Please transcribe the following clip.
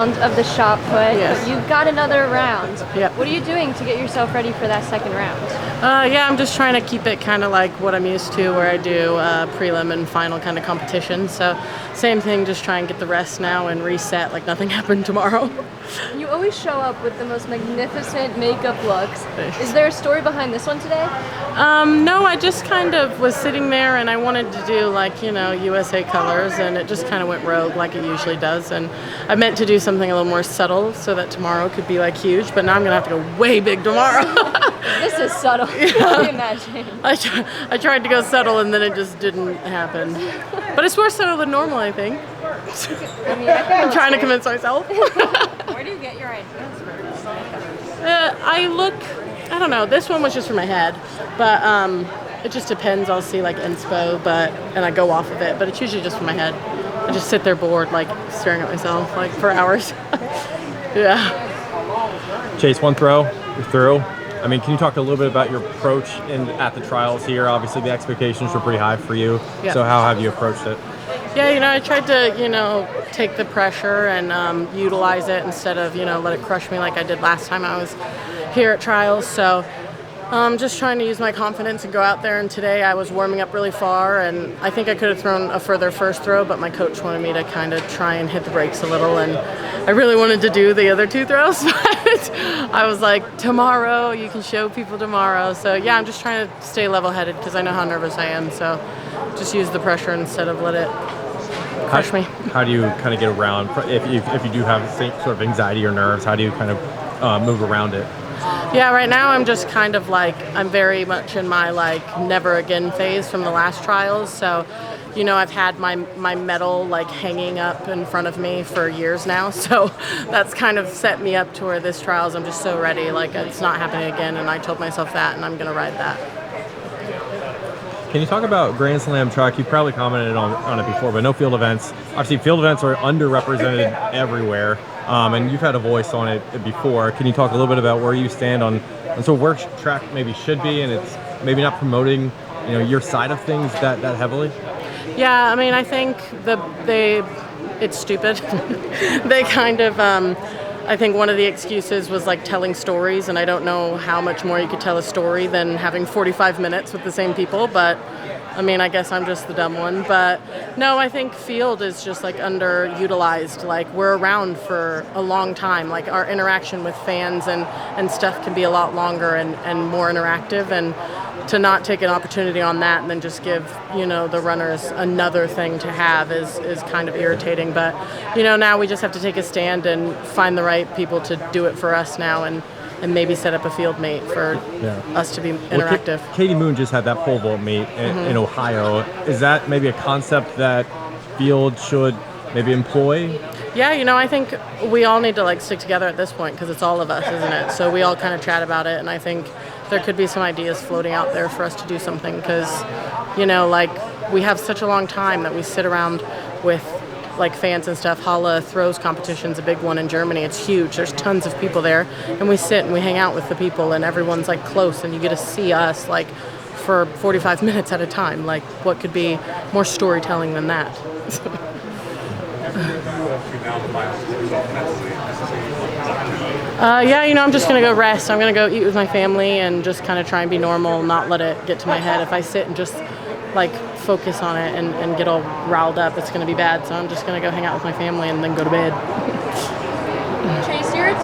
Of the shot put. Yes. You've got another round. Yep. What are you doing to get yourself ready for that second round? Yeah, I'm just trying to keep it kind of like what I'm used to, where I do prelim and final kind of competition. So same thing, just try and get the rest now and reset like nothing happened tomorrow. You always show up with the most magnificent makeup looks. Thanks. Is there a story behind this one today? No, I just kind of was sitting there and I wanted to do like, USA colors, and it just kind of went rogue like it usually does. And I meant to do something a little more subtle so that tomorrow could be like huge, but now I'm going to have to go way big tomorrow. This is subtle. I imagine. I tried to go subtle and then it just didn't happen. But it's more subtle than normal, I think. I'm trying to convince myself. Where do you get your ideas for I don't know, this one was just for my head, but it just depends. I'll see like inspo, and I go off of it, but it's usually just for my head. I just sit there bored, like staring at myself like for hours. Yeah. Chase, one throw, you're through. I mean, can you talk a little bit about your approach at the trials here? Obviously, the expectations were pretty high for you. Yeah. So how have you approached it? Yeah, I tried to, take the pressure and utilize it instead of, let it crush me like I did last time I was here at trials. So just trying to use my confidence and go out there. And today I was warming up really far, and I think I could have thrown a further first throw, but my coach wanted me to kind of try and hit the brakes a little, and I really wanted to do the other two throws, but I was like, tomorrow, you can show people tomorrow. So yeah, I'm just trying to stay level-headed because I know how nervous I am. So just use the pressure instead of let it crush me. How do you kind of get around, if you do have the same sort of anxiety or nerves, how do you kind of move around it? Yeah, right now I'm just kind of like, I'm very much in my like never again phase from the last trials. So, I've had my medal like hanging up in front of me for years now. So that's kind of set me up to where this trials, I'm just so ready. Like it's not happening again. And I told myself that, and I'm going to ride that. Can you talk about Grand Slam track? You probably commented on it before, but no field events. Obviously, field events are underrepresented everywhere, and you've had a voice on it before. Can you talk a little bit about where you stand on sort of where track maybe should be, and it's maybe not promoting, your side of things that heavily? Yeah, I mean, I think it's stupid. They kind of, I think one of the excuses was like telling stories, and I don't know how much more you could tell a story than having 45 minutes with the same people, but I mean, I guess I'm just the dumb one. But no, I think field is just like underutilized. Like we're around for a long time. Like our interaction with fans and stuff can be a lot longer and more interactive, and to not take an opportunity on that and then just give, the runners another thing to have is kind of irritating. But, now we just have to take a stand and find the right people to do it for us now, and maybe set up a field mate for us to be interactive. Well, Katie Moon just had that pole vault meet in Ohio. Is that maybe a concept that field should maybe employ? Yeah, I think we all need to like stick together at this point because it's all of us, isn't it? So we all kind of chat about it, and I think there could be some ideas floating out there for us to do something because, like we have such a long time that we sit around with like fans and stuff. Halle throws competition's a big one in Germany. It's huge. There's tons of people there, and we sit and we hang out with the people, and everyone's like close, and you get to see us like for 45 minutes at a time. Like what could be more storytelling than that? I'm just going to go rest. I'm going to go eat with my family and just kind of try and be normal, not let it get to my head. If I sit and just like focus on it and get all riled up, it's going to be bad. So I'm just going to go hang out with my family and then go to bed.